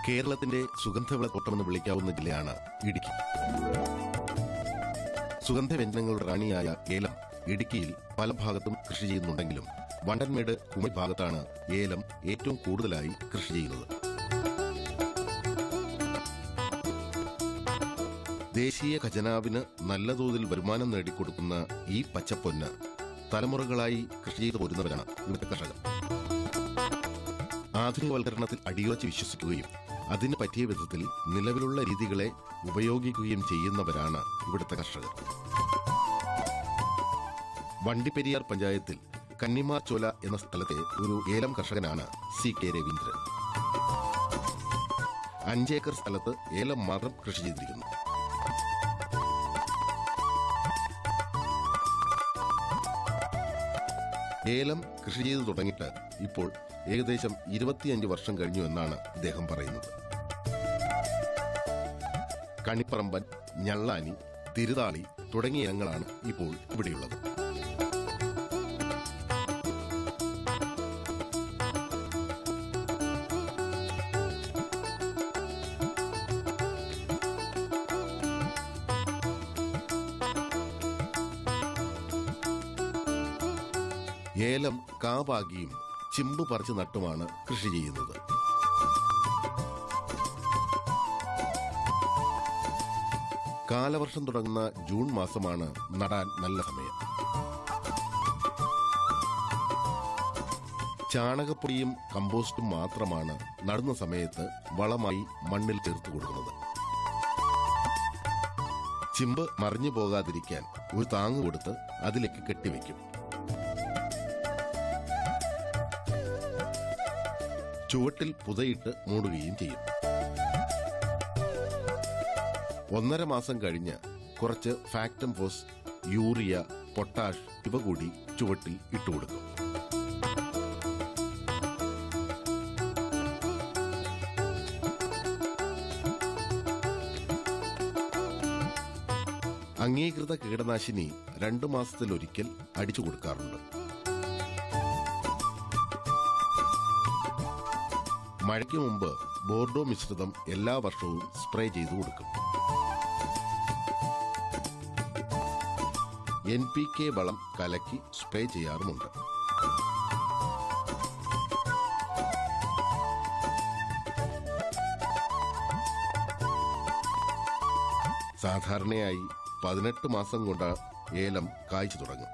കേരളത്തിന്റെ സുഗന്ധവിള തോട്ടമെന്ന് വിളിക്കാവുന്ന ജില്ലയാണ് ഇടുക്കി. സുഗന്ധവ്യഞ്ജനങ്ങളുടെ റാണിയായ ഏലം ഇടുക്കിയിൽ പല ഭാഗത്തും കൃഷി ചെയ്യുന്നുണ്ടെങ്കിലും വണ്ടൻമേട് കുമളി ഭാഗത്താണ് ഏലം ഏറ്റവും കൂടുതലായി കൃഷി ചെയ്യുന്നത്. ദേശീയ ഖജനാവിന് നല്ല തോതിൽ വരുമാനം നേടിക്കൊടുക്കുന്ന ഈ പച്ചപ്പൊന്ന് തലമുറകളായി കൃഷി ചെയ്തു പോരുന്നവരാണ് ഇവിടുത്തെ കർഷകർ. ആധുനികവൽക്കരണത്തിൽ അടിയുറച്ച് വിശ്വസിക്കുകയും അതിന് പറ്റിയ വിധത്തിൽ നിലവിലുള്ള രീതികളെ ഉപയോഗിക്കുകയും ചെയ്യുന്നവരാണ് ഇവിടുത്തെ കർഷകർ. വണ്ടിപ്പെരിയാർ പഞ്ചായത്തിൽ കന്നിമാർ ചോല എന്ന സ്ഥലത്തെ ഒരു ഏലം കർഷകനാണ് CK രവീന്ദ്രൻ. 5 ഏക്കർ സ്ഥലത്ത് ഏലം മാത്രം കൃഷി ചെയ്തിരിക്കുന്നു. ഏലം കൃഷി ചെയ്തു തുടങ്ങിയിട്ട് ഇപ്പോൾ ഏകദേശം 25 വർഷം കഴിഞ്ഞു എന്നാണ് ഇദ്ദേഹം പറയുന്നത്. കണിപ്പറമ്പൻ, ഞള്ളാനി, തിരുതാളി തുടങ്ങിയ ഇനങ്ങളാണ് ഇപ്പോൾ ഇവിടെയുള്ളത്. ഏലം കാപാകിയും ചിമ്പ് പറിച്ച് നട്ടുമാണ് കൃഷി ചെയ്യുന്നത്. കാലവർഷം തുടങ്ങുന്ന ജൂൺ മാസമാണ് നടാൻ നല്ല സമയം. ചാണകപ്പൊടിയും കമ്പോസ്റ്റും മാത്രമാണ് നടുന്ന സമയത്ത് വളമായി മണ്ണിൽ ചേർത്ത് കൊടുക്കുന്നത്. ചിമ്പ് മറിഞ്ഞു പോകാതിരിക്കാൻ ഒരു താങ്ങ് കൊടുത്ത് അതിലേക്ക് കെട്ടിവെക്കും. ചുവട്ടിൽ പുതയിട്ട് മൂടുകയും ചെയ്യും. 1.5 മാസം കഴിഞ്ഞ് കുറച്ച് ഫാക്ടംഫോസ്, യൂറിയ, പൊട്ടാഷ് ഇവ കൂടി ചുവട്ടിൽ ഇട്ടുകൊടുക്കും. അംഗീകൃത കീടനാശിനി 2 മാസത്തിലൊരിക്കൽ അടിച്ചു കൊടുക്കാറുണ്ട്. മഴയ്ക്ക് മുമ്പ് ബോർഡോ മിശ്രിതം എല്ലാ വർഷവും സ്പ്രേ ചെയ്തു കൊടുക്കും. NPK വളം കലക്കി സ്പ്രേ ചെയ്യാറുമുണ്ട്. സാധാരണയായി 18 മാസം കൊണ്ട് ഏലം കായ്ച്ചു തുടങ്ങും.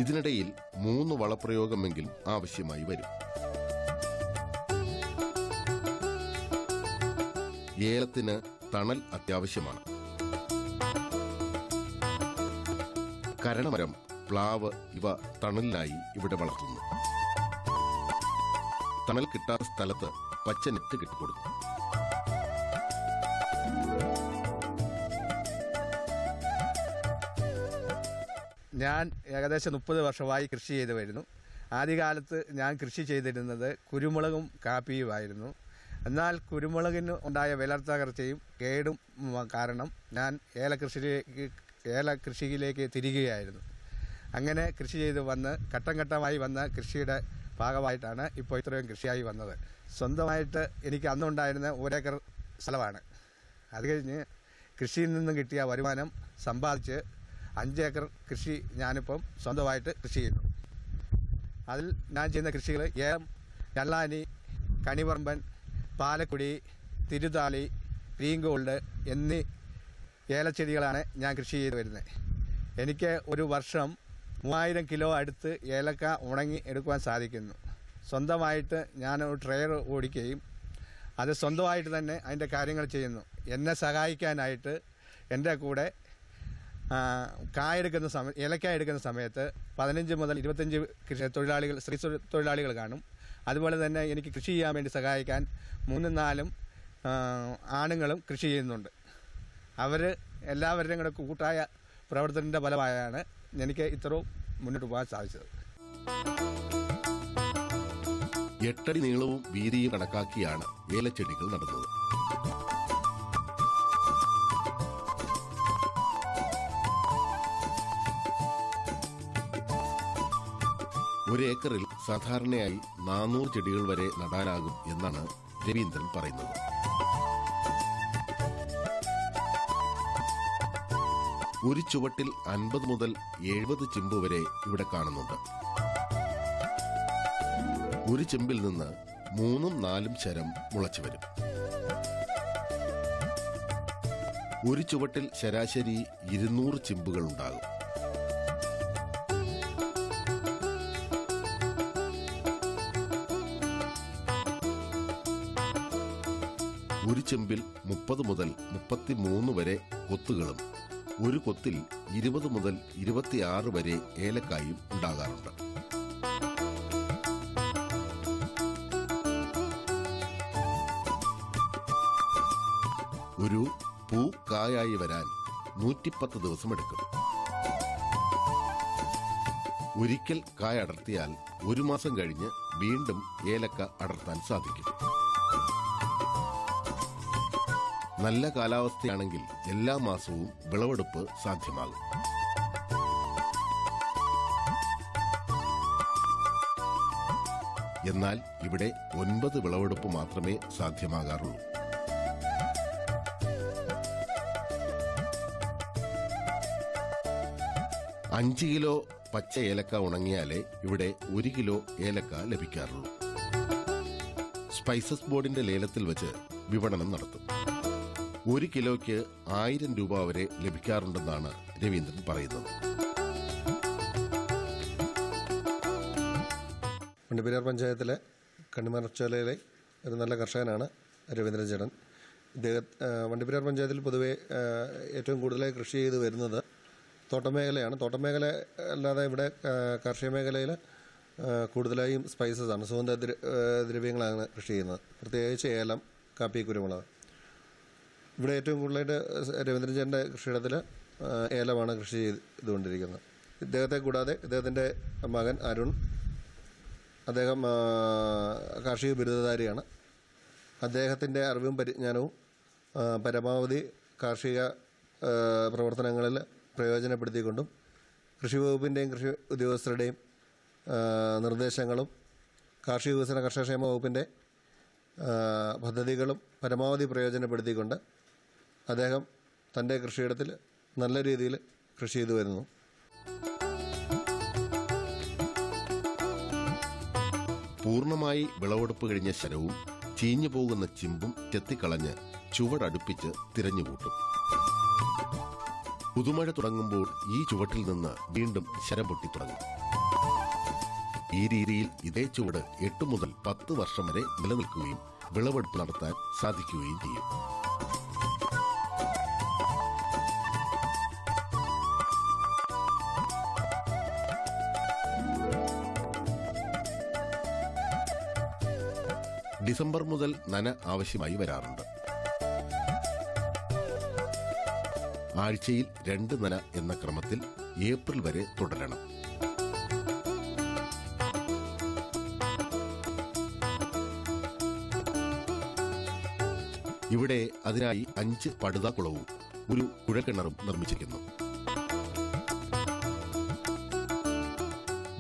ഇതിനിടയിൽ 3 വളപ്രയോഗമെങ്കിലും ആവശ്യമായി വരും. ഏലത്തിന് തണൽ അത്യാവശ്യമാണ്. കരണമരം, പ്ലാവ് ഇവ തണലിനായി ഇവിടെ വളർത്തുന്നു. തണൽ കിട്ടാത്ത സ്ഥലത്ത് പച്ച നെറ്റ് കെട്ടിക്കൊടുക്കും. ഞാൻ ഏകദേശം 30 വർഷമായി കൃഷി ചെയ്തു വരുന്നു. ആദ്യകാലത്ത് ഞാൻ കൃഷി ചെയ്തിരുന്നത് കുരുമുളകും കാപ്പിയുമായിരുന്നു. എന്നാൽ കുരുമുളകിന് ഉണ്ടായ വിലത്തകർച്ചയും കേടും കാരണം ഞാൻ ഏലകൃഷിയിലേക്ക് തിരികുകയായിരുന്നു. അങ്ങനെ കൃഷി ചെയ്ത് വന്ന് ഘട്ടം ഘട്ടമായി വന്ന കൃഷിയുടെ ഭാഗമായിട്ടാണ് ഇപ്പോൾ ഇത്രയും കൃഷിയായി വന്നത്. സ്വന്തമായിട്ട് എനിക്ക് അന്നുണ്ടായിരുന്ന 1 ഏക്കർ സ്ഥലമാണ്. അത് കഴിഞ്ഞ് കൃഷിയിൽ നിന്നും കിട്ടിയ വരുമാനം സമ്പാദിച്ച് 5 ഏക്കർ കൃഷി ഞാനിപ്പം സ്വന്തമായിട്ട് കൃഷി ചെയ്യുന്നു. അതിൽ ഞാൻ ചെയ്യുന്ന കൃഷികൾ ഏലം, ഞള്ളാനി, കണിപറമ്പൻ, പാലക്കുടി, തിരുതാളി, ഗ്രീൻ ഗോൾഡ് എന്നീ ഏലച്ചെടികളാണ് ഞാൻ കൃഷി ചെയ്ത് വരുന്നത്. എനിക്ക് ഒരു വർഷം 3000 കിലോ അടുത്ത് ഏലക്ക ഉണങ്ങി എടുക്കുവാൻ സാധിക്കുന്നു. സ്വന്തമായിട്ട് ഞാൻ ഒരു ട്രെയർ ഓടിക്കുകയും അത് സ്വന്തമായിട്ട് തന്നെ അതിൻ്റെ കാര്യങ്ങൾ ചെയ്യുന്നു. എന്നെ സഹായിക്കാനായിട്ട് എൻ്റെ കൂടെ ഏലക്കായ എടുക്കുന്ന സമയത്ത് 15 മുതൽ 25 തൊഴിലാളികൾ, സ്ത്രീ തൊഴിലാളികൾ കാണും. അതുപോലെ തന്നെ എനിക്ക് കൃഷി ചെയ്യാൻ വേണ്ടി സഹായിക്കാൻ 3-4 ആണുങ്ങളും കൃഷി ചെയ്യുന്നുണ്ട്. അവർ എല്ലാവരുടെയും കൂടെ കൂട്ടായ പ്രവർത്തനത്തിൻ്റെ ഫലമായാണ് എനിക്ക് ഇത്രയും മുന്നോട്ട് പോകാൻ സാധിച്ചത്. 8 അടി നീളവും വീതിയും കണക്കാക്കിയാണ് ഏലച്ചെടികൾ നടുന്നത്. ഒരേക്കറിൽ സാധാരണയായി 400 ചെടികൾ വരെ നടാനാകും എന്നാണ് രവീന്ദ്രൻ പറയുന്നത്. ഒരു ചുവട്ടിൽ 50 മുതൽ 70 ചെമ്പ് വരെ ഇവിടെ കാണുന്നുണ്ട്. ഒരു ചെമ്പിൽ നിന്ന് 3-4 ശരം മുളച്ചു വരും. ഒരു ചുവട്ടിൽ ശരാശരി 200 ചെമ്പുകൾ ഉണ്ടാകും. ഒരു ചെമ്പിൽ 30 മുതൽ 33 വരെ കൊത്തുകളും ഒരു കൊത്തിൽ 20 മുതൽ 26 വരെ ഏലക്കായും ഉണ്ടാകാറുണ്ട്. ഒരു പൂ കായായി വരാൻ 110 ദിവസമെടുക്കും. ഒരിക്കൽ കായ അടർത്തിയാൽ 1 മാസം കഴിഞ്ഞ് വീണ്ടും ഏലക്ക അടർത്താൻ സാധിക്കും. നല്ല കാലാവസ്ഥയാണെങ്കിൽ എല്ലാ മാസവും വിളവെടുപ്പ് സാധ്യമാകും. എന്നാൽ ഇവിടെ 9 വിളവെടുപ്പ് മാത്രമേ സാധ്യമാകാറുള്ളൂ. അഞ്ച് കിലോ പച്ച ഏലക്ക ഉണങ്ങിയാലേ ഇവിടെ 1 കിലോ ഏലക്ക ലഭിക്കാറുള്ളൂ. സ്പൈസസ് ബോർഡിന്റെ ലേലത്തിൽ വെച്ച് വിപണനം നടത്തും. 1 കിലോയ്ക്ക് 1000 രൂപ വരെ ലഭിക്കാറുണ്ടെന്നാണ് രവീന്ദ്രൻ പറയുന്നത്. വണ്ടിപ്പെരിയാർ പഞ്ചായത്തിലെ കണ്ണിമറച്ചോലയിലെ ഒരു നല്ല കർഷകനാണ് രവീന്ദ്രൻ ചേട്ടൻ. വണ്ടിപ്പെരിയാർ പഞ്ചായത്തിൽ പൊതുവെ ഏറ്റവും കൂടുതലായി കൃഷി ചെയ്ത് വരുന്നത് തോട്ടമേഖലയാണ്. തോട്ടമേഖല അല്ലാതെ ഇവിടെ കാർഷിക മേഖലയിൽ കൂടുതലായും സ്പൈസസ് ആണ്, സുഗന്ധ ദ്രവ്യങ്ങളാണ് കൃഷി ചെയ്യുന്നത്. പ്രത്യേകിച്ച് ഏലം, കാപ്പി, കുരുമുളക്. ഇവിടെ ഏറ്റവും കൂടുതലായിട്ട് രവീന്ദ്രൻ ചേട്ടൻ്റെ കൃഷിയിടത്തിൽ ഏലമാണ് കൃഷി ചെയ്തുകൊണ്ടിരിക്കുന്നത്. ഇദ്ദേഹത്തെ കൂടാതെ ഇദ്ദേഹത്തിൻ്റെ മകൻ അരുൺ, അദ്ദേഹം കാർഷിക ബിരുദധാരിയാണ്. അദ്ദേഹത്തിൻ്റെ അറിവും പരിജ്ഞാനവും പരമാവധി കാർഷിക പ്രവർത്തനങ്ങളിൽ പ്രയോജനപ്പെടുത്തിക്കൊണ്ടും കൃഷി വകുപ്പിൻ്റെയും കൃഷി ഉദ്യോഗസ്ഥരുടെയും നിർദ്ദേശങ്ങളും കാർഷിക വികസന കർഷകക്ഷേമ വകുപ്പിൻ്റെ പദ്ധതികളും പരമാവധി പ്രയോജനപ്പെടുത്തിക്കൊണ്ട് അദ്ദേഹം തൻ്റെ കൃഷിയിടത്തിൽ നല്ല രീതിയിൽ കൃഷി ചെയ്തു വരുന്നു. പൂർണ്ണമായി വിളവെടുപ്പ് കഴിഞ്ഞ ശരവും ചീഞ്ഞു പോകുന്ന ചിമ്പും ചെത്തിക്കളഞ്ഞ് ചുവടടുപ്പിച്ച് തിരഞ്ഞുകൂട്ടും. പുതുമഴ തുടങ്ങുമ്പോൾ ഈ ചുവട്ടിൽ നിന്ന് വീണ്ടും ശരം പൊട്ടിത്തുടങ്ങും. ഈ രീതിയിൽ ഇതേ ചുവട് 8 മുതൽ 10 വർഷം വരെ നിലനിൽക്കുകയും വിളവെടുപ്പ് നടത്താൻ സാധിക്കുകയും ചെയ്യും. ഡിസംബർ മുതൽ നന ആവശ്യമായി വരാറുണ്ട്. ആഴ്ചയിൽ 2 നന എന്ന ക്രമത്തിൽ ഏപ്രിൽ വരെ തുടരണം. ഇവിടെ അതിനായി 5 പടുതാക്കുളവും ഒരു കുഴക്കിണറും നിർമ്മിച്ചിരിക്കുന്നു.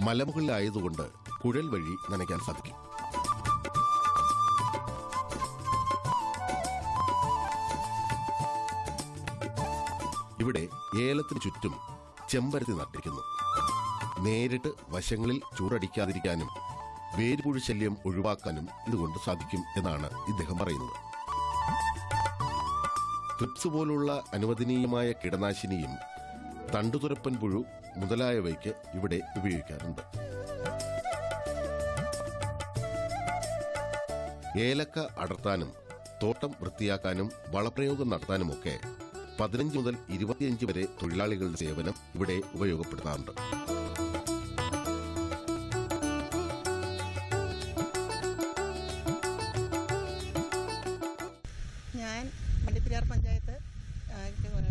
മലമുകളിലായതുകൊണ്ട് കുഴൽ വഴി നനയ്ക്കാൻ സാധിക്കും. ഇവിടെ ഏലത്തിന് ചുറ്റും ചെമ്പരത്തി നട്ടിരിക്കുന്നു. നേരിട്ട് വശങ്ങളിൽ ചൂടടിക്കാതിരിക്കാനും വേരുപുഴു ശല്യം ഒഴിവാക്കാനും ഇതുകൊണ്ട് സാധിക്കും എന്നാണ് ഇദ്ദേഹം പറയുന്നത്. ട്രിപ്സ് പോലുള്ള അനുവദനീയമായ കീടനാശിനിയും തണ്ടുതുരപ്പൻ പുഴു മുതലായവയ്ക്ക് ഇവിടെ ഉപയോഗിക്കാറുണ്ട്. ഏലക്ക അടർത്താനും തോട്ടം വൃത്തിയാക്കാനും വളപ്രയോഗം നടത്താനുമൊക്കെ 15 മുതൽ 25 വരെ തൊഴിലാളികളുടെ സേവനം ഇവിടെ ഉപയോഗപ്പെടുത്താറുണ്ട്. ഞാൻ വണ്ടിപ്പെരിയാർ പഞ്ചായത്ത്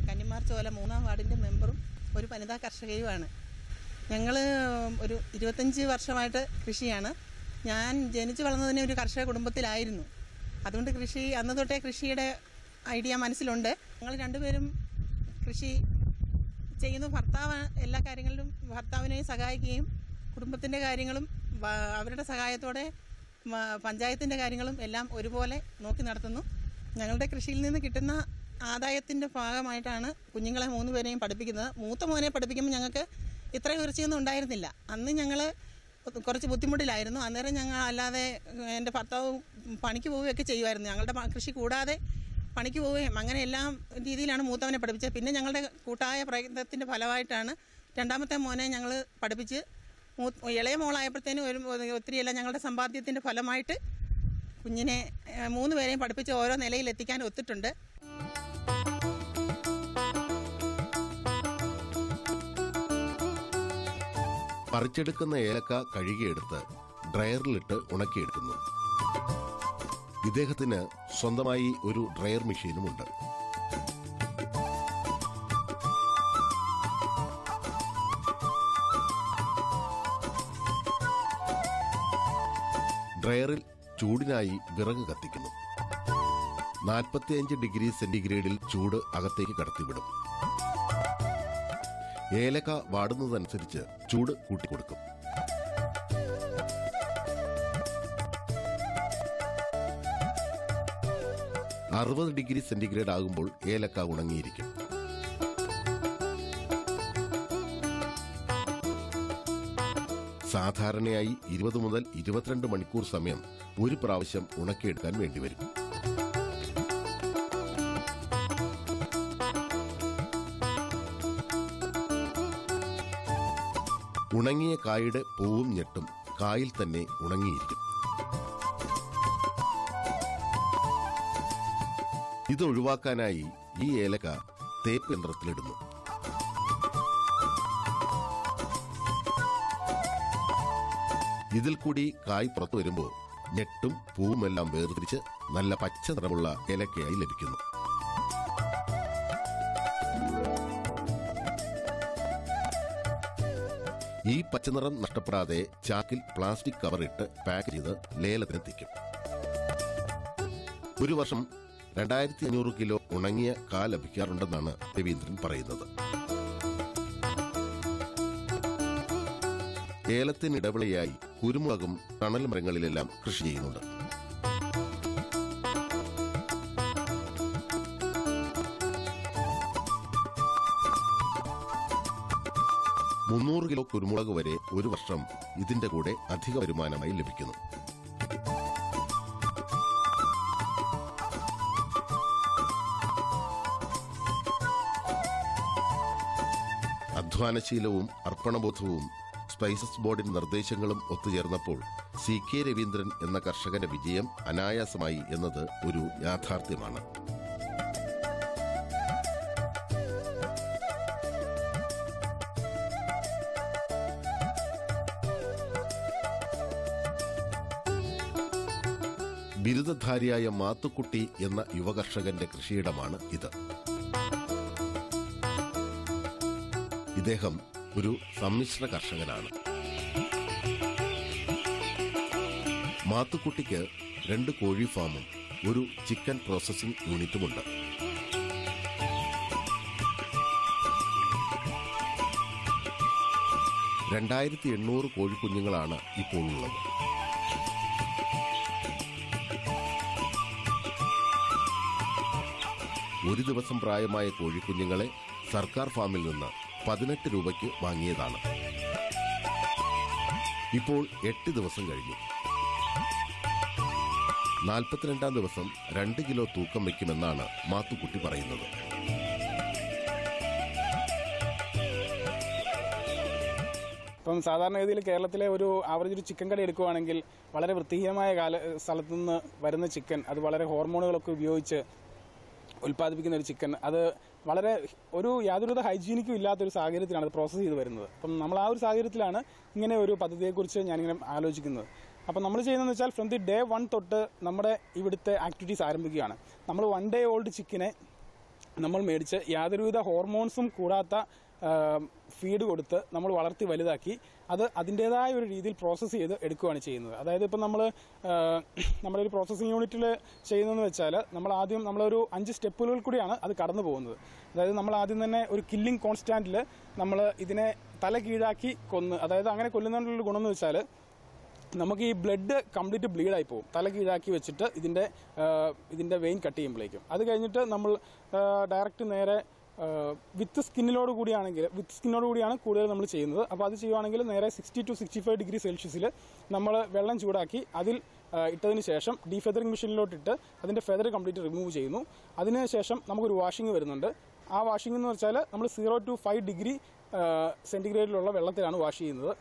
കന്നിമാർച്ചോല 3-ാം വാർഡിൻ്റെ മെമ്പറും ഒരു വനിതാ കർഷകയുമാണ്. ഞങ്ങൾ ഒരു 25 വർഷമായിട്ട് കൃഷിയാണ്. ഞാൻ ജനിച്ചു വളർന്നതിന് ഒരു കർഷക കുടുംബത്തിലായിരുന്നു. അതുകൊണ്ട് കൃഷി അന്ന് തൊട്ടേ കൃഷിയുടെ ഐഡിയ മനസ്സിലുണ്ട്. ഞങ്ങൾ രണ്ടുപേരും കൃഷി ചെയ്യുന്നു. ഭർത്താവ് എല്ലാ കാര്യങ്ങളിലും ഭർത്താവിനെ സഹായിക്കുകയും കുടുംബത്തിൻ്റെ കാര്യങ്ങളും അവരുടെ സഹായത്തോടെ പഞ്ചായത്തിൻ്റെ കാര്യങ്ങളും എല്ലാം ഒരുപോലെ നോക്കി നടത്തുന്നു. ഞങ്ങളുടെ കൃഷിയിൽ നിന്ന് കിട്ടുന്ന ആദായത്തിൻ്റെ ഭാഗമായിട്ടാണ് കുഞ്ഞുങ്ങളെ 3 പേരെയും പഠിപ്പിക്കുന്നത്. മൂത്ത മോനെ പഠിപ്പിക്കുമ്പോൾ ഞങ്ങൾക്ക് ഇത്ര ഉയർച്ചയൊന്നും ഉണ്ടായിരുന്നില്ല. അന്ന് ഞങ്ങൾ കുറച്ച് ബുദ്ധിമുട്ടിലായിരുന്നു. അന്നേരം ഞങ്ങൾ അല്ലാതെ എൻ്റെ ഭർത്താവ് പണിക്ക് പോവുകയൊക്കെ ചെയ്യുമായിരുന്നു. ഞങ്ങളുടെ കൃഷി കൂടാതെ പണിക്ക് പോവുകയും അങ്ങനെ എല്ലാം രീതിയിലാണ് മൂത്തവനെ പഠിപ്പിച്ചത്. പിന്നെ ഞങ്ങളുടെ കൂട്ടായ പ്രയത്നത്തിൻ്റെ ഫലമായിട്ടാണ് രണ്ടാമത്തെ മോനെ ഞങ്ങൾ പഠിപ്പിച്ച് ഇളയ മോളായപ്പോഴത്തേനും ഒത്തിരിയല്ല ഞങ്ങളുടെ സമ്പാദ്യത്തിൻ്റെ ഫലമായിട്ട് കുഞ്ഞിനെ 3 പേരെയും പഠിപ്പിച്ച് ഓരോ നിലയിൽ എത്തിക്കാൻ ഒത്തിട്ടുണ്ട്. പറിച്ചെടുക്കുന്ന ഏലക്ക കഴുകിയെടുത്ത് ഡ്രയറിലിട്ട് ഉണക്കിയെടുക്കുന്നു. ഇദ്ദേഹത്തിന് സ്വന്തമായി ഒരു ഡ്രയർ മെഷീനുമുണ്ട്. ഡ്രയറിൽ ചൂടിനായി വിറക് കത്തിക്കുന്നു. 45 ഡിഗ്രി സെന്റിഗ്രേഡിൽ ചൂട് അകത്തേക്ക് കടത്തിവിടും. ഏലക്ക വാടുന്നതനുസരിച്ച് ചൂട് കൂട്ടിക്കൊടുക്കും. ഡിഗ്രി 60 ഡിഗ്രി സെന്റിഗ്രേഡ് ആകുമ്പോൾ ഏലക്ക ഉണങ്ങിയിരിക്കും. സാധാരണയായി 20 മുതൽ 22 മണിക്കൂർ സമയം ഒരു പ്രാവശ്യം ഉണക്കിയെടുക്കാൻ വേണ്ടിവരും. ഉണങ്ങിയ കായുടെ പൂവും ഞെട്ടും കായിൽ തന്നെ ഉണങ്ങിയിരിക്കും. ഇതൊഴിവാക്കാനായി ഈ ഏലക്ക തേപ്പ് യന്ത്രത്തിലിടുന്നു. ഇതിൽ കൂടി കായ് പുറത്തു വരുമ്പോൾ ഞെട്ടും പൂവുമെല്ലാം വേർതിരിച്ച് നല്ല പച്ച നിറമുള്ള ഏലക്കയായി ലഭിക്കുന്നു. ഈ പച്ചനിറം നഷ്ടപ്പെടാതെ ചാക്കിൽ പ്ലാസ്റ്റിക് കവറിട്ട് പാക്ക് ചെയ്ത് ലേലത്തിനെത്തിക്കും. ഒരു വർഷം 2500 കിലോ ഉണങ്ങിയ കാ ലഭിക്കാറുണ്ടെന്നാണ് രവീന്ദ്രൻ പറയുന്നത്. ഏലത്തിനിടവിളയായി കുരുമുളകും തണൽ മരങ്ങളിലെല്ലാം കൃഷി ചെയ്യുന്നുണ്ട്. $300 കിലോ കുരുമുളക് വരെ ഒരു വർഷം ഇതിന്റെ കൂടെ അധിക വരുമാനമായി ലഭിക്കുന്നു. അധ്വാനശീലവും അർപ്പണബോധവും സ്പൈസസ് ബോർഡിന്റെ നിർദ്ദേശങ്ങളും ഒത്തുചേർന്നപ്പോൾ CK രവീന്ദ്രൻ എന്ന കർഷകന്റെ വിജയം അനായാസമായി എന്നത് ഒരു യാഥാർത്ഥ്യമാണ്. ബിരുദധാരിയായ മാത്തുക്കുട്ടി എന്ന യുവകർഷകന്റെ കൃഷിയിടമാണ് ഇത്. ഇദ്ദേഹം ഒരു സമ്മിശ്ര കർഷകനാണ്. മാത്തുക്കുട്ടിക്ക് 2 കോഴി ഫാമും ഒരു ചിക്കൻ പ്രോസസിംഗ് യൂണിറ്റുമുണ്ട്. $2800 കോഴിക്കുഞ്ഞുങ്ങളാണ് ഇപ്പോൾ ഉള്ളത്. ഒരു ദിവസം പ്രായമായ കോഴിക്കുഞ്ഞുങ്ങളെ സർക്കാർ ഫാമിൽ നിന്ന് 18 രൂപയ്ക്ക് വാങ്ങിയതാണ്. ഇപ്പോൾ 8 ദിവസം കഴിഞ്ഞു. 42-ാം ദിവസം 2 കിലോ തൂക്കം വയ്ക്കുമെന്നാണ് മാത്തുക്കുട്ടി പറയുന്നത്. ഇപ്പം സാധാരണഗതിയിൽ കേരളത്തിലെ ഒരു ആവറേജ് ഒരു ചിക്കൻ കട എടുക്കുകയാണെങ്കിൽ വളരെ വൃത്തിഹീനമായ സ്ഥലത്തു നിന്ന് വരുന്ന ചിക്കൻ, അത് വളരെ ഹോർമോണുകളൊക്കെ ഉപയോഗിച്ച് ഉൽപ്പാദിപ്പിക്കുന്ന ഒരു ചിക്കൻ, അത് വളരെ യാതൊരുവിധ ഹൈജീനിക്കും ഇല്ലാത്തൊരു സാഹചര്യത്തിലാണ് അത് പ്രോസസ്സ് ചെയ്ത് വരുന്നത്. അപ്പം നമ്മൾ ആ ഒരു സാഹചര്യത്തിലാണ് ഇങ്ങനെ ഒരു പദ്ധതിയെക്കുറിച്ച് ഞാനിങ്ങനെ ആലോചിക്കുന്നത്. അപ്പം നമ്മൾ ചെയ്യുന്നതെന്ന് വെച്ചാൽ ഫ്രം ദി ഡേ 1 തൊട്ട് നമ്മുടെ ഇവിടുത്തെ ആക്ടിവിറ്റീസ് ആരംഭിക്കുകയാണ്. നമ്മൾ 1 day ഓൾഡ് ചിക്കനെ നമ്മൾ മേടിച്ച് യാതൊരുവിധ ഹോർമോൺസും കൂടാത്ത ഫീഡ് കൊടുത്ത് നമ്മൾ വളർത്തി വലുതാക്കി അത് അതിൻ്റേതായ ഒരു രീതിയിൽ പ്രോസസ്സ് ചെയ്ത് എടുക്കുകയാണ് ചെയ്യുന്നത്. അതായത് ഇപ്പം നമ്മുടെ ഒരു പ്രോസസ്സിംഗ് യൂണിറ്റിൽ ചെയ്യുന്നതെന്ന് വെച്ചാൽ നമ്മളൊരു 5 സ്റ്റെപ്പുകളിൽ കൂടിയാണ് അത് കടന്നു പോകുന്നത്. അതായത് നമ്മൾ ആദ്യം തന്നെ ഒരു കില്ലിംഗ് കോൺസ്റ്റാൻറ്റിൽ നമ്മൾ ഇതിനെ തല കീഴാക്കി കൊന്ന്, അതായത് അങ്ങനെ കൊല്ലുന്നതിനുള്ള ഗുണം എന്ന് വെച്ചാൽ നമുക്ക് ഈ ബ്ലഡ് കംപ്ലീറ്റ് ബ്ലീഡായി പോകും. തല കീഴാക്കി വെച്ചിട്ട് ഇതിൻ്റെ വെയിൻ കട്ട് ചെയ്യുമ്പോഴേക്കും. അത് കഴിഞ്ഞിട്ട് നമ്മൾ ഡയറക്റ്റ് നേരെ വിത്ത് സ്കിന്നോട് കൂടിയാണ് കൂടുതൽ നമ്മൾ ചെയ്യുന്നത്. അപ്പോൾ അത് ചെയ്യുവാണെങ്കിൽ നേരെ 60 to 65 ഡിഗ്രി സെൽഷ്യസിൽ നമ്മൾ വെള്ളം ചൂടാക്കി അതിൽ ഇട്ടതിന് ശേഷം ഡീഫെദറിംഗ് മെഷീനിലോട്ടിട്ട് അതിൻ്റെ ഫെദർ കംപ്ലീറ്റ് റിമൂവ് ചെയ്യുന്നു. അതിന് ശേഷം നമുക്കൊരു വാഷിംഗ് വരുന്നുണ്ട്. ആ വാഷിംഗ് എന്ന് വെച്ചാൽ നമ്മൾ 0 to 5 ഡിഗ്രി സെൻറ്റിഗ്രേഡിലുള്ള വെള്ളത്തിലാണ് വാഷ് ചെയ്യുന്നത്.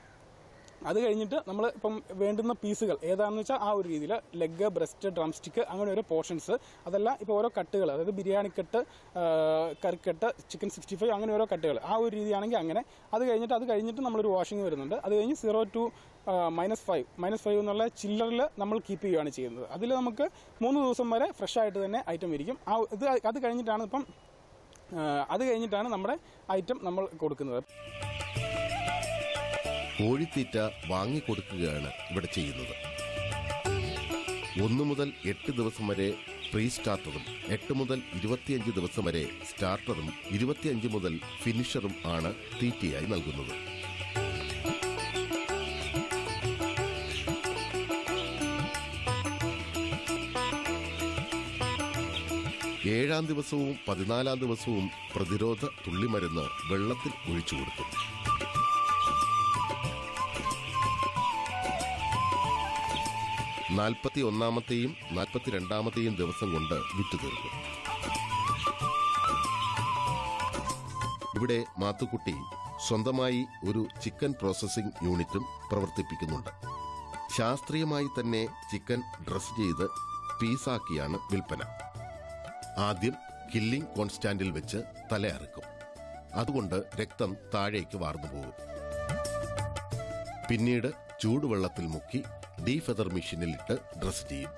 അത് കഴിഞ്ഞിട്ട് നമ്മൾ ഇപ്പം വേണ്ടുന്ന പീസുകൾ ഏതാണെന്ന് വെച്ചാൽ ആ ഒരു രീതിയിൽ ലെഗ്, ബ്രസ്റ്റ്, ഡ്രം സ്റ്റിക്ക് അങ്ങനെ ഓരോ പോർഷൻസ്, അതെല്ലാം ഇപ്പോൾ ഓരോ കട്ടുകൾ, അതായത് ബിരിയാണി കട്ട്, കറിക്കട്ട്, ചിക്കൻ 65 അങ്ങനെ ഓരോ കട്ടുകൾ ആ ഒരു രീതിയാണെങ്കിൽ അങ്ങനെ. അത് കഴിഞ്ഞിട്ട് നമ്മളൊരു വാഷിംഗ് വരുന്നുണ്ട്. അത് കഴിഞ്ഞ് 0 to -5 എന്നുള്ള ചില്ലറിൽ നമ്മൾ കീപ്പ് ചെയ്യുകയാണ് ചെയ്യുന്നത്. അതിൽ നമുക്ക് 3 ദിവസം വരെ ഫ്രഷ് ആയിട്ട് തന്നെ ഐറ്റം ഇരിക്കും. അത് കഴിഞ്ഞിട്ടാണ് നമ്മുടെ ഐറ്റം നമ്മൾ കൊടുക്കുന്നത്. കോഴിത്തീറ്റ വാങ്ങിക്കൊടുക്കുകയാണ് ഇവിടെ ചെയ്യുന്നത്. 1 മുതൽ 8 ദിവസം വരെ പ്രീ സ്റ്റാർട്ടറും 8 മുതൽ 25 ദിവസം വരെ സ്റ്റാർട്ടറും 25 മുതൽ ഫിനിഷറും ആണ് തീറ്റയായി നൽകുന്നത്. ഏഴാം ദിവസവും 14 ദിവസവും പ്രതിരോധ തുള്ളിമരുന്ന് വെള്ളത്തിൽ ഒഴിച്ചു കൊടുക്കും. 41ാമത്തെയും 42ാമത്തെയും ദിവസം കൊണ്ട് വിറ്റു തീർക്കും. ഇവിടെ മാത്തുക്കുട്ടി സ്വന്തമായി ഒരു ചിക്കൻ പ്രോസസ്സിംഗ് യൂണിറ്റും പ്രവർത്തിപ്പിക്കുന്നുണ്ട്. ശാസ്ത്രീയമായി തന്നെ ചിക്കൻ ഡ്രസ് ചെയ്ത് പീസാക്കിയാണ് വിൽപ്പന. ആദ്യം കില്ലിംഗ് കോൺസ്റ്റാന്റിൽ വെച്ച് തലയറുക്കും. അതുകൊണ്ട് രക്തം താഴേക്ക് വാർന്നുപോകും. പിന്നീട് ചൂടുവെള്ളത്തിൽ മുക്കി ഡീഫെദർ മെഷീനിലിട്ട് ഡ്രസ് ചെയ്യും.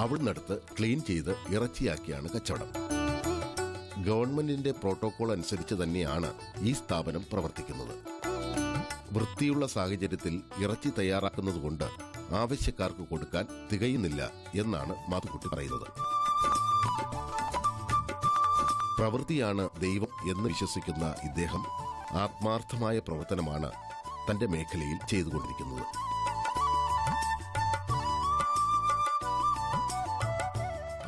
അവിടുന്നടുത്ത് ക്ലീൻ ചെയ്ത് ഇറച്ചിയാക്കിയാണ് കച്ചവടം. ഗവൺമെന്റിന്റെ പ്രോട്ടോകോൾ അനുസരിച്ച് തന്നെയാണ് ഈ സ്ഥാപനം പ്രവർത്തിക്കുന്നത്. വൃത്തിയുള്ള സാഹചര്യത്തിൽ ഇറച്ചി തയ്യാറാക്കുന്നതുകൊണ്ട് ആവശ്യക്കാർക്ക് കൊടുക്കാൻ തികയുന്നില്ല എന്നാണ് മാത്തുക്കുട്ടി പറയുന്നത്. പ്രവൃത്തിയാണ് ദൈവം എന്ന് വിശ്വസിക്കുന്ന ഇദ്ദേഹം ആത്മാർത്ഥമായ പ്രവർത്തനമാണ് തന്റെ മേഖലയിൽ ചെയ്തുകൊണ്ടിരിക്കുന്നത്.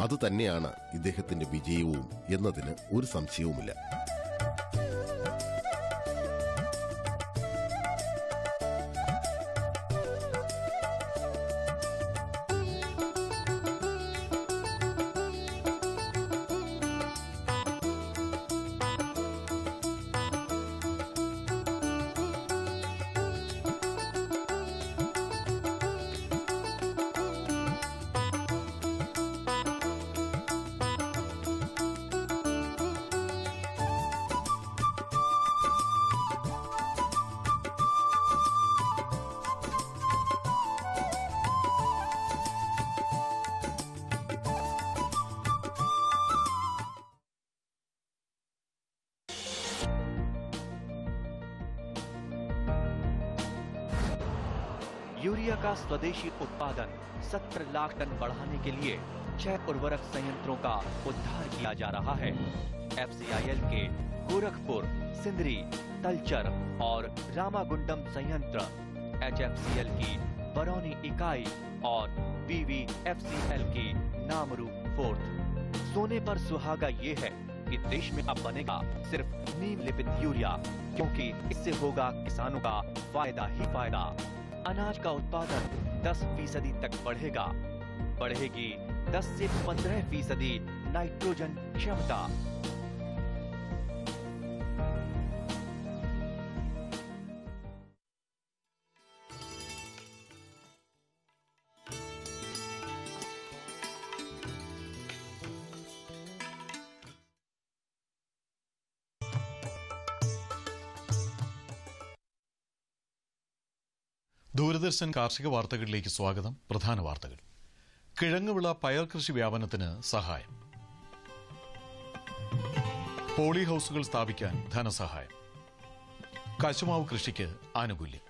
അതുതന്നെയാണ് ഇദ്ദേഹത്തിന്റെ വിജയവും എന്നതിന് ഒരു സംശയവുമില്ല. यूरिया का स्वदेशी उत्पादन 17 लाख टन बढ़ाने के लिए 6 उर्वरक संयंत्रों का उद्धार किया जा रहा है। FCIL के गोरखपुर, सिंदरी, तलचर और रामागुंडम संयंत्र, HFCL की बरौनी इकाई और BVFCL की नामरू फोर्थ। सोने पर सुहागा ये है कि देश में अब बनेगा सिर्फ नीम लेपित यूरिया, क्योंकि इससे होगा किसानों का फायदा ही फायदा। अनाज का उत्पादन 10% तक बढ़ेगी 10 से 15% नाइट्रोजन क्षमता। ദൂരദർശൻ കാർഷിക വാർത്തകളിലേക്ക് സ്വാഗതം. പ്രധാന വാർത്തകൾ. കിഴങ്ങുവിള പയർ കൃഷി വ്യാപനത്തിന് സഹായം. പോളി ഹൌസുകൾ സ്ഥാപിക്കാൻ ധനസഹായം. കശുമാവ് കൃഷിക്ക് ആനുകൂല്യം.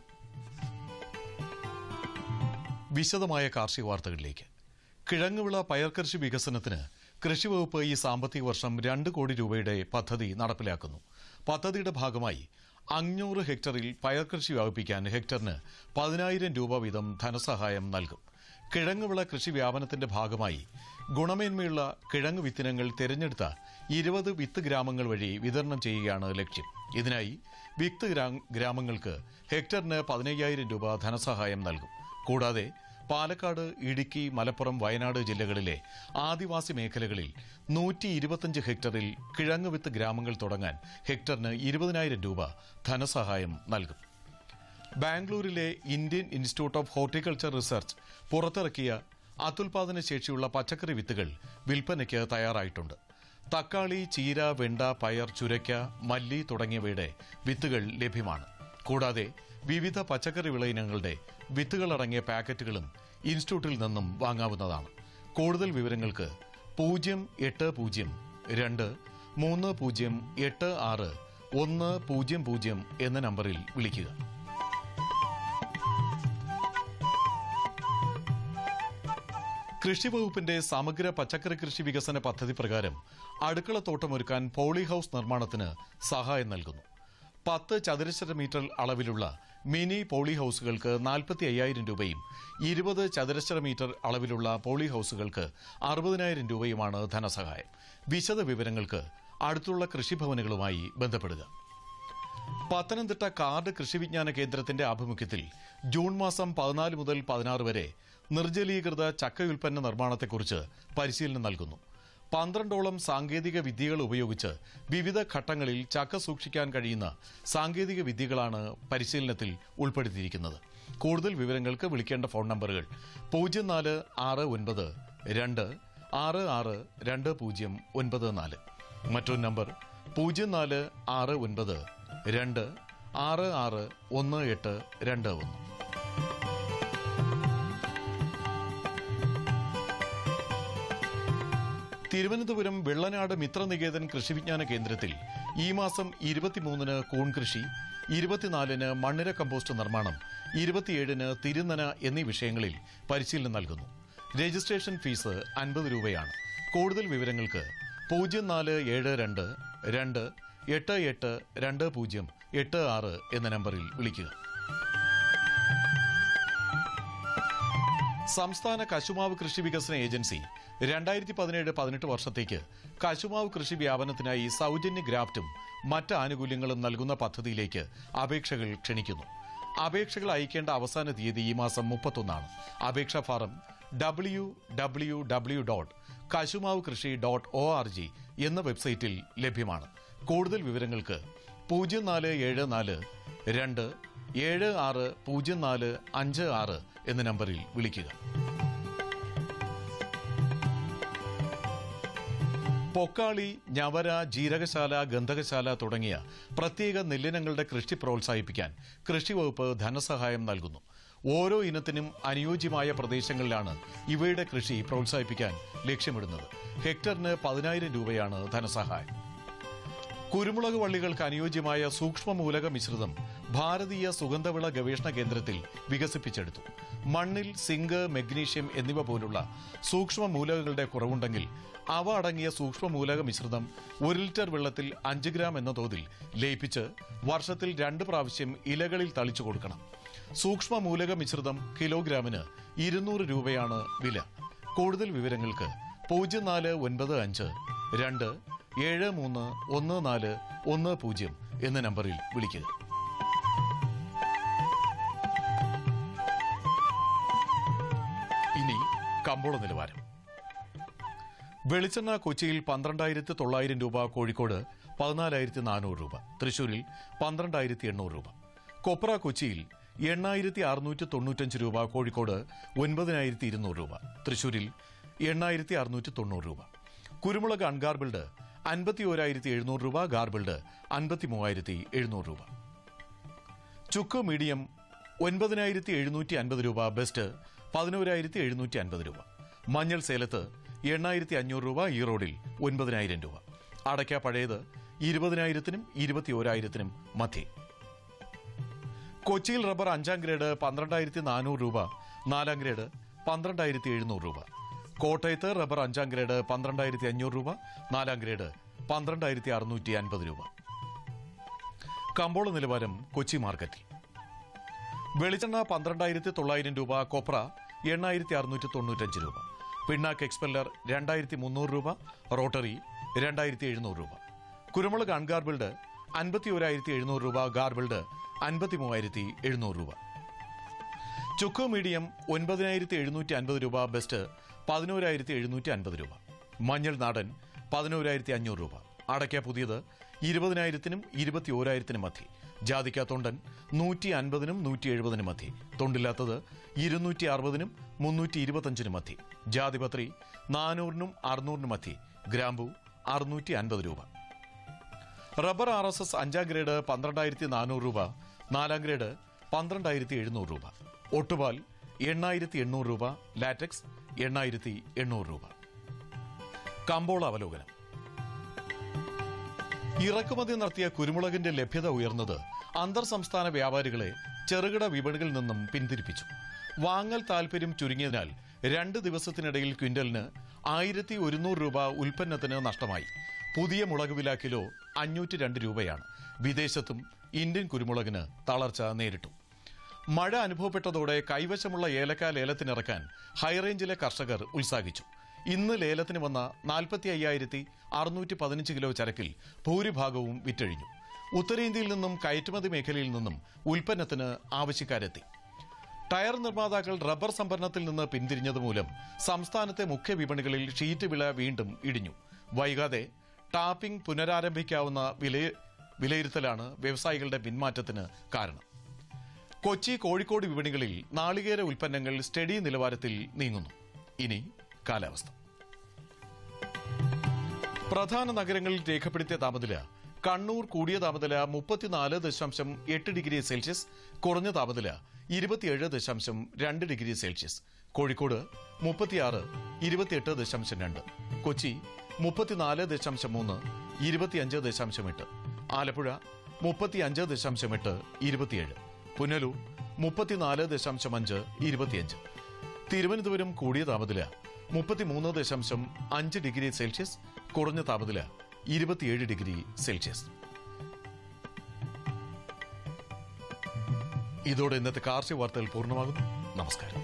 വിശദമായ കാർഷിക വാർത്തകളിലേക്ക്. കിഴങ്ങുവിള പയർ കൃഷി വികസനത്തിന് കൃഷിവകുപ്പ് ഈ സാമ്പത്തിക വർഷം 2 കോടി രൂപയുടെ പദ്ധതി നടപ്പിലാക്കുന്നു. പദ്ധതിയുടെ ഭാഗമായി 500 ഹെക്ടറിൽ പയർ കൃഷി വ്യാപിപ്പിക്കാൻ ഹെക്ടറിന് 10,000 രൂപ വീതം ധനസഹായം നൽകും. കിഴങ്ങുവിള കൃഷി വ്യാപനത്തിന്റെ ഭാഗമായി ഗുണമേന്മയുള്ള കിഴങ്ങ് വിത്തിനങ്ങൾ തിരഞ്ഞെടുത്ത 20 വിത്ത് ഗ്രാമങ്ങൾ വഴി വിതരണം ചെയ്യുകയാണ് ലക്ഷ്യം. ഇതിനായി വിത്ത് ഗ്രാമങ്ങൾക്ക് ഹെക്ടറിന് 15,000 രൂപ ധനസഹായം നൽകും. കൂടാതെ പാലക്കാട്, ഇടുക്കി, മലപ്പുറം, വയനാട് ജില്ലകളിലെ ആദിവാസി മേഖലകളിൽ 125 ഹെക്ടറിൽ കിഴങ്ങ് വിത്ത് ഗ്രാമങ്ങൾ തുടങ്ങാൻ ഹെക്ടറിന് 20,000 രൂപ ധനസഹായം നൽകും. ബാംഗ്ലൂരിലെ Indian institute of horticulture research പുറത്തിറക്കിയ അത്യുൽപാദന ശേഷിയുള്ള പച്ചക്കറി വിത്തുകൾ വിൽപ്പനയ്ക്ക് തയ്യാറായിട്ടുണ്ട്. തക്കാളി, ചീര, വെണ്ട, പയർ, ചുരയ്ക്ക, മല്ലി തുടങ്ങിയവയുടെ വിത്തുകൾ ലഭ്യമാണ്. കൂടാതെ വിവിധ പച്ചക്കറി വിള ഇനങ്ങളുടെ വിത്തുകളടങ്ങിയ പാക്കറ്റുകളും ഇൻസ്റ്റിറ്റ്യൂട്ടിൽ നിന്നും വാങ്ങാവുന്നതാണ്. കൂടുതൽ വിവരങ്ങൾക്ക് 0803086 എന്ന നമ്പറിൽ വിളിക്കുക. കൃഷിവകുപ്പിന്റെ സമഗ്ര പച്ചക്കറി കൃഷി വികസന പദ്ധതി പ്രകാരം അടുക്കളത്തോട്ടമൊരുക്കാൻ പോളി ഹൌസ് നിർമ്മാണത്തിന് സഹായം നൽകുന്നു. 10 ചതുരശ്ര മീറ്റർ അളവിലുള്ള മിനി പോളി ഹൌസുകൾക്ക് 45,000 രൂപയും 20 ചതുരശ്ര മീറ്റർ അളവിലുള്ള പോളി ഹൌസുകൾക്ക് 60,000 രൂപയുമാണ് ധനസഹായം. വിശദ വിവരങ്ങൾക്ക് അടുത്തുള്ള കൃഷിഭവനുകളുമായി ബന്ധപ്പെടുക. പത്തനംതിട്ട കാർഡ് കൃഷിവിജ്ഞാന കേന്ദ്രത്തിന്റെ ആഭിമുഖ്യത്തിൽ ജൂൺ മാസം 14 മുതൽ 16 വരെ നിർജ്ജലീകൃത ചക്കയുൽപ്പന്ന നിർമ്മാണത്തെക്കുറിച്ച് പരിശീലനം നൽകുന്നു. 12ഓളം സാങ്കേതിക വിദ്യകൾ ഉപയോഗിച്ച് വിവിധ ഘട്ടങ്ങളിൽ ചക്ക സൂക്ഷിക്കാൻ കഴിയുന്ന സാങ്കേതിക വിദ്യകളാണ് പരിശീലനത്തിൽ ഉൾപ്പെടുത്തിയിരിക്കുന്നത്. കൂടുതൽ വിവരങ്ങൾക്ക് വിളിക്കേണ്ട ഫോൺ നമ്പറുകൾ 046926620094, മറ്റൊരു നമ്പർ 046926611821. തിരുവനന്തപുരം വെള്ളനാട് മിത്രനികേതൻ കൃഷിവിജ്ഞാന കേന്ദ്രത്തിൽ ഈ മാസം 23-ന് കൂൺ കൃഷി, 24-ന് മണ്ണിര കമ്പോസ്റ്റ് നിർമ്മാണം, 27-ന് തിരുനന എന്നീ വിഷയങ്ങളിൽ പരിശീലനം നൽകുന്നു. രജിസ്ട്രേഷൻ ഫീസ് 50 രൂപയാണ്. കൂടുതൽ വിവരങ്ങൾക്ക് 0472288286 എന്ന നമ്പറിൽ വിളിക്കുക. സംസ്ഥാന കശുമാവ് കൃഷി വികസന ഏജൻസി 2017-18 വർഷത്തേക്ക് കശുമാവ് കൃഷി വ്യാപനത്തിനായി സൗജന്യ ഗ്രാഫ്റ്റും മറ്റ് ആനുകൂല്യങ്ങളും നൽകുന്ന പദ്ധതിയിലേക്ക് അപേക്ഷകൾ ക്ഷണിക്കുന്നു. അപേക്ഷകൾ അയക്കേണ്ട അവസാന തീയതി ഈ മാസം 31 അപേക്ഷാ ഫാറം www.kasumavukrishi.org എന്ന വെബ്സൈറ്റിൽ ലഭ്യമാണ്. കൂടുതൽ വിവരങ്ങൾക്ക് 0472760456 എന്ന നമ്പറിൽ വിളിക്കുക. പൊക്കാളി, ഞവര, ജീരകശാല, ഗന്ധകശാല തുടങ്ങിയ പ്രത്യേക നെല്ലിനങ്ങളുടെ കൃഷി പ്രോത്സാഹിപ്പിക്കാൻ കൃഷിവകുപ്പ് ധനസഹായം നൽകുന്നു. ഓരോ ഇനത്തിനും അനുയോജ്യമായ പ്രദേശങ്ങളിലാണ് ഇവയുടെ കൃഷി പ്രോത്സാഹിപ്പിക്കാൻ ലക്ഷ്യമിടുന്നത്. ഹെക്ടറിന് 10,000 രൂപയാണ് ധനസഹായം. കുരുമുളക് വള്ളികൾക്ക് അനുയോജ്യമായ സൂക്ഷ്മമൂലക മിശ്രിതം ഭാരതീയ സുഗന്ധവിള ഗവേഷണ കേന്ദ്രത്തിൽ വികസിപ്പിച്ചെടുത്തു. മണ്ണിൽ സിങ്ക്, മെഗ്നീഷ്യം എന്നിവ പോലുള്ള സൂക്ഷ്മമൂലകങ്ങളുടെ കുറവുണ്ടെങ്കിൽ അവ അടങ്ങിയ സൂക്ഷ്മമൂലക മിശ്രിതം 1 ലിറ്റർ വെള്ളത്തിൽ 5 ഗ്രാം എന്ന തോതിൽ ലയിപ്പിച്ച് വർഷത്തിൽ 2 പ്രാവശ്യം ഇലകളിൽ തളിച്ചു കൊടുക്കണം. സൂക്ഷ്മമൂലക മിശ്രിതം കിലോഗ്രാമിന് 200 രൂപയാണ് വില. കൂടുതൽ വിവരങ്ങൾക്ക് 0492731410 എന്ന നമ്പറിൽ വിളിക്കുക. ഇനി കമ്പോള നിലവാരം. വെളിച്ചെണ്ണ കൊച്ചിയിൽ 12,900 രൂപ, കോഴിക്കോട് 14,400 രൂപ, തൃശൂരിൽ 12,800 രൂപ. കൊപ്ര കൊച്ചിയിൽ 8,695 രൂപ, കോഴിക്കോട് 9,200 രൂപ, തൃശൂരിൽ 8,690 രൂപ. കുരുമുളക് അൺഗാർബിൾഡ് 51,700 രൂപ, ഗാർബിൾഡ് 53,700 രൂപ. ചുക്ക് മീഡിയം 9,750 രൂപ, ബെസ്റ്റ് 11,750 രൂപ. മഞ്ഞൾ സേലത്ത് 8,500 രൂപ, ഈറോഡിൽ 9,000 രൂപ. അടയ്ക്ക പഴയത് 20,000-നും 21,000-നും മധ്യേ. കൊച്ചിയിൽ റബ്ബർ 5ാം ഗ്രേഡ് 12,400 രൂപ, 4ാം ഗ്രേഡ് 12,700 രൂപ. കോട്ടയത്ത് റബ്ബർ 5ാം ഗ്രേഡ് 12,500 രൂപ, 4ാം ഗ്രേഡ് 12,650 രൂപ. കമ്പോള നിലവാരം കൊച്ചി മാർക്കറ്റിൽ. വെളിച്ചെണ്ണ 12,900 രൂപ, കൊപ്ര 8,695 രൂപ, പിണ്ണാക്ക് എക്സ്പെല്ലർ 2,300 രൂപ, റോട്ടറി 2,700 രൂപ. കുരുമുളക് അൺഗാർബിൾഡ് 51,700 രൂപ, ഗാർബിൾഡ് 53,700 രൂപ. ചുക്ക് മീഡിയം 9,750 രൂപ, ബെസ്റ്റ് 11,750 രൂപ. മഞ്ഞൾ നാടൻ 11,500 രൂപ. അടയ്ക്ക പുതിയത് 20,000-നും 21,000-നും മധ്യേ. ജാതിക്ക തൊണ്ടൻ 150-നും 170-നും മധ്യേ. തൊണ്ടില്ലാത്തത് 260-നും 325-നും മധ്യേ. ജാതിപത്രി 400-നും 600-നും മധ്യേ. ഗ്രാമ്പു 650 രൂപ. റബ്ബർ RSS 5ാം ഗ്രേഡ് 12,400 രൂപ, 4ാം ഗ്രേഡ് 12,700 രൂപ. ഒട്ടുപാൽ 8,800 രൂപ, ലാറ്റക്സ് 8,800 രൂപ. കമ്പോള അവലോകനം. ഇറക്കുമതി നടത്തിയ കുരുമുളകിന്റെ ലഭ്യത ഉയർന്നത് അന്തർ സംസ്ഥാന വ്യാപാരികളെ ചെറുകിട വിപണികളിൽ നിന്നും പിന്തിരിപ്പിച്ചു. വാങ്ങൽ താൽപര്യം ചുരുങ്ങിയതിനാൽ 2 ദിവസത്തിനിടയിൽ ക്വിന്റലിന് 1,100 രൂപ ഉൽപ്പന്നത്തിന് നഷ്ടമായി. പുതിയ മുളക് വില കിലോ 502 രൂപയാണ്. വിദേശത്തും ഇന്ത്യൻ കുരുമുളകിന് തളർച്ച നേരിട്ടു. മഴ അനുഭവപ്പെട്ടതോടെ കൈവശമുള്ള ഏലക്ക ലേലത്തിനിറക്കാൻ ഹൈറേഞ്ചിലെ കർഷകർ ഉത്സാഹിച്ചു. ഇന്ന് ലേലത്തിന് വന്ന 45,615 കിലോ ചരക്കിൽ ഭൂരിഭാഗവും വിറ്റഴിഞ്ഞു. ഉത്തരേന്ത്യയിൽ നിന്നും കയറ്റുമതി മേഖലയിൽ നിന്നും ഉൽപ്പന്നത്തിന് ആവശ്യക്കാരെത്തി. ടയർ നിർമ്മാതാക്കൾ റബ്ബർ സംഭരണത്തിൽ നിന്ന് പിന്തിരിഞ്ഞതുമൂലം സംസ്ഥാനത്തെ മുഖ്യ വിപണികളിൽ ഷീറ്റ് വില വീണ്ടും ഇടിഞ്ഞു. വൈകാതെ ടാപ്പിംഗ് പുനരാരംഭിക്കാവുന്ന വിലയിരുത്തലാണ് വ്യവസായികളുടെ പിന്മാറ്റത്തിന് കാരണം. കൊച്ചി, കോഴിക്കോട് വിപണികളിൽ നാളികേര ഉൽപ്പന്നങ്ങൾ സ്റ്റഡി നിലവാരത്തിൽ നീങ്ങുന്നു. ഇനി കാലാവസ്ഥ. പ്രധാന നഗരങ്ങളിൽ രേഖപ്പെടുത്തിയ താപനില: കണ്ണൂർ കൂടിയ താപനില 34.8 ഡിഗ്രി സെൽഷ്യസ്, കുറഞ്ഞ താപനില 27.2 ഡിഗ്രി സെൽഷ്യസ്. കോഴിക്കോട് 36, 28.2. കൊച്ചി 34.3, 25.8. ആലപ്പുഴ 35.8, 27. പുനലൂർ 34.5, 25. തിരുവനന്തപുരം കൂടിയ താപനില 33.5 ഡിഗ്രി സെൽഷ്യസ്, കുറഞ്ഞ താപനില 27 ഡിഗ്രി സെൽഷ്യസ്. ഇതോടെ ഇന്നത്തെ കാർഷിക വാർത്തകൾ പൂർണ്ണമാകുന്നു. നമസ്കാരം.